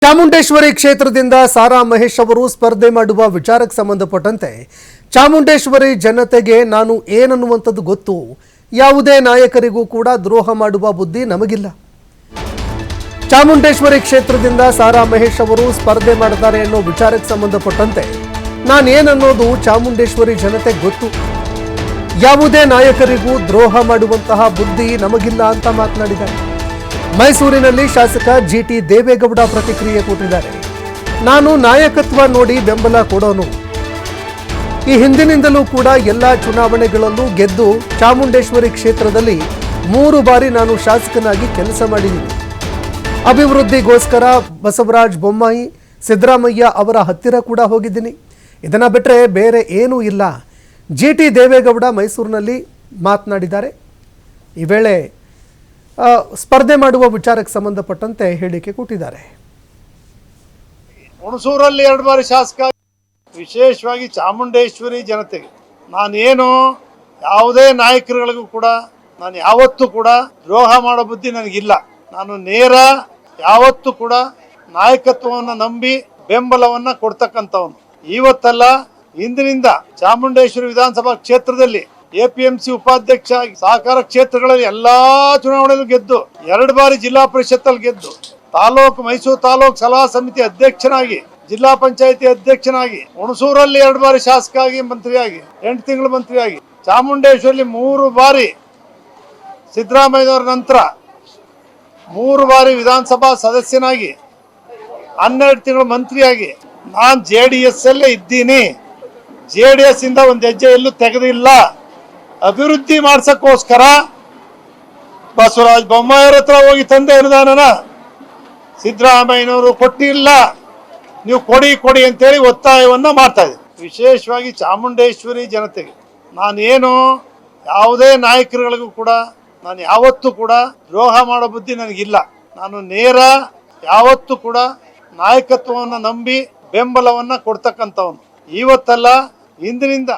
ಚಾಮುಂಡೇಶ್ವರಿ ಕ್ಷೇತ್ರದಿಂದ ಸಾರಾ ಮಹೇಶ್ ಅವರು ಸ್ಪರ್ಧೆ ಮಾಡುವ ವಿಚಾರಕ್ಕೆ ಸಂಬಂಧಪಟ್ಟಂತೆ ಚಾಮುಂಡೇಶ್ವರಿ ಜನತೆಗೆ ನಾನು ಏನನ್ನುವಂಥದ್ದು ಗೊತ್ತು, ಯಾವುದೇ ನಾಯಕರಿಗೂ ಕೂಡ ದ್ರೋಹ ಮಾಡುವ ಬುದ್ಧಿ ನಮಗಿಲ್ಲ. ಚಾಮುಂಡೇಶ್ವರಿ ಕ್ಷೇತ್ರದಿಂದ ಸಾರಾ ಮಹೇಶ್ ಅವರು ಸ್ಪರ್ಧೆ ಮಾಡ್ತಾರೆ ಅನ್ನೋ ವಿಚಾರಕ್ಕೆ ಸಂಬಂಧಪಟ್ಟಂತೆ ನಾನೇನನ್ನೋದು ಚಾಮುಂಡೇಶ್ವರಿ ಜನತೆಗೆ ಗೊತ್ತು, ಯಾವುದೇ ನಾಯಕರಿಗೂ ದ್ರೋಹ ಮಾಡುವಂತಹ ಬುದ್ಧಿ ನಮಗಿಲ್ಲ ಅಂತ ಮಾತನಾಡಿದ್ದಾರೆ. ಮೈಸೂರಿನಲ್ಲಿ ಶಾಸಕ ಜಿಟಿ ದೇವೇಗೌಡ ಪ್ರತಿಕ್ರಿಯೆ ಕೊಟ್ಟಿದ್ದಾರೆ. ನಾನು ನಾಯಕತ್ವ ನೋಡಿ ಬೆಂಬಲ ಕೊಡೋನು. ಈ ಹಿಂದಿನಿಂದಲೂ ಕೂಡ ಎಲ್ಲ ಚುನಾವಣೆಗಳಲ್ಲೂ ಗೆದ್ದು ಚಾಮುಂಡೇಶ್ವರಿ ಕ್ಷೇತ್ರದಲ್ಲಿ 3 ಬಾರಿ ನಾನು ಶಾಸಕನಾಗಿ ಕೆಲಸ ಮಾಡಿದ್ದೀನಿ. ಅಭಿವೃದ್ಧಿಗೋಸ್ಕರ ಬಸವರಾಜ ಬೊಮ್ಮಾಯಿ, ಸಿದ್ದರಾಮಯ್ಯ ಅವರ ಹತ್ತಿರ ಕೂಡ ಹೋಗಿದ್ದೀನಿ. ಇದನ್ನ ಬಿಟ್ಟರೆ ಬೇರೆ ಏನೂ ಇಲ್ಲ. ಜಿಟಿ ದೇವೇಗೌಡ ಮೈಸೂರಿನಲ್ಲಿ ಮಾತನಾಡಿದ್ದಾರೆ. ಈ ವೇಳೆ ಸ್ಪರ್ಧೆ ಮಾಡುವ ವಿಚಾರಕ್ಕೆ ಸಂಬಂಧಪಟ್ಟಂತೆ ಹೇಳಿಕೆ ಕೊಟ್ಟಿದ್ದಾರೆ. ಹುಣಸೂರಲ್ಲಿ 2 ಬಾರಿ ಶಾಸಕ, ವಿಶೇಷವಾಗಿ ಚಾಮುಂಡೇಶ್ವರಿ ಜನತೆಗೆ ನಾನೇನು ಯಾವುದೇ ನಾಯಕರುಗಳಿಗೂ ಕೂಡ ನಾನು ಯಾವತ್ತೂ ಕೂಡ ದ್ರೋಹ ಮಾಡೋ ಬುದ್ಧಿ ನನಗಿಲ್ಲ. ನಾನು ನೇರ ಯಾವತ್ತೂ ಕೂಡ ನಾಯಕತ್ವವನ್ನು ನಂಬಿ ಬೆಂಬಲವನ್ನು ಕೊಡ್ತಕ್ಕಂಥವನು. ಇವತ್ತಲ್ಲ, ಇಂದಿನಿಂದ ಚಾಮುಂಡೇಶ್ವರಿ ವಿಧಾನಸಭಾ ಕ್ಷೇತ್ರದಲ್ಲಿ APMC ಉಪಾಧ್ಯಕ್ಷ, ಸಹಕಾರ ಕ್ಷೇತ್ರಗಳಲ್ಲಿ ಎಲ್ಲಾ ಚುನಾವಣೆಯಲ್ಲೂ ಗೆದ್ದು 2 ಬಾರಿ ಜಿಲ್ಲಾ ಪರಿಷತ್ ಅಲ್ಲಿ ಗೆದ್ದು ಮೈಸೂರು ತಾಲೂಕು ಸಲಹಾ ಸಮಿತಿ ಅಧ್ಯಕ್ಷನಾಗಿ, ಜಿಲ್ಲಾ ಪಂಚಾಯತಿ ಅಧ್ಯಕ್ಷನಾಗಿ, ಹುಣಸೂರಲ್ಲಿ 2 ಬಾರಿ ಶಾಸಕ ಆಗಿ, ಮಂತ್ರಿಯಾಗಿ, 8 ತಿಂಗಳು ಮಂತ್ರಿಯಾಗಿ, ಚಾಮುಂಡೇಶ್ವರಲ್ಲಿ 3 ಬಾರಿ ಸಿದ್ದರಾಮಯ್ಯನವರ ನಂತರ 3 ಬಾರಿ ವಿಧಾನಸಭಾ ಸದಸ್ಯನಾಗಿ, 12 ತಿಂಗಳು ಮಂತ್ರಿಯಾಗಿ ನಾನು JDS ಅಲ್ಲೇ ಇದ್ದೀನಿ. JDS ಇಂದ ಒಂದು ಹೆಜ್ಜೆ ಎಲ್ಲೂ ತೆಗೆದಿಲ್ಲ. ಅಭಿವೃದ್ಧಿ ಮಾಡ್ಸಕ್ಕೋಸ್ಕರ ಬಸವರಾಜ ಬೊಮ್ಮಾಯಿಯವ್ರ ಹತ್ರ ಹೋಗಿ ತಂದೆ ಅನುದಾನನ ಸಿದ್ದರಾಮಯ್ಯನವರು ಕೊಟ್ಟಿಲ್ಲ. ನೀವು ಕೊಡಿ ಅಂತೇಳಿ ಒತ್ತಾಯವನ್ನ ಮಾಡ್ತಾ ಇದ್ದೀವಿ. ವಿಶೇಷವಾಗಿ ಚಾಮುಂಡೇಶ್ವರಿ ಜನತೆಗೆ ನಾನೇನು ಯಾವುದೇ ನಾಯಕರುಗಳಿಗೂ ಕೂಡ ನಾನು ಯಾವತ್ತೂ ಕೂಡ ದ್ರೋಹ ಮಾಡೋ ಬುದ್ಧಿ ನನಗಿಲ್ಲ. ನಾನು ನೇರ ಯಾವತ್ತೂ ಕೂಡ ನಾಯಕತ್ವವನ್ನು ನಂಬಿ ಬೆಂಬಲವನ್ನು ಕೊಡ್ತಕ್ಕಂಥವನು. ಇವತ್ತಲ್ಲ, ಇಂದಿನಿಂದ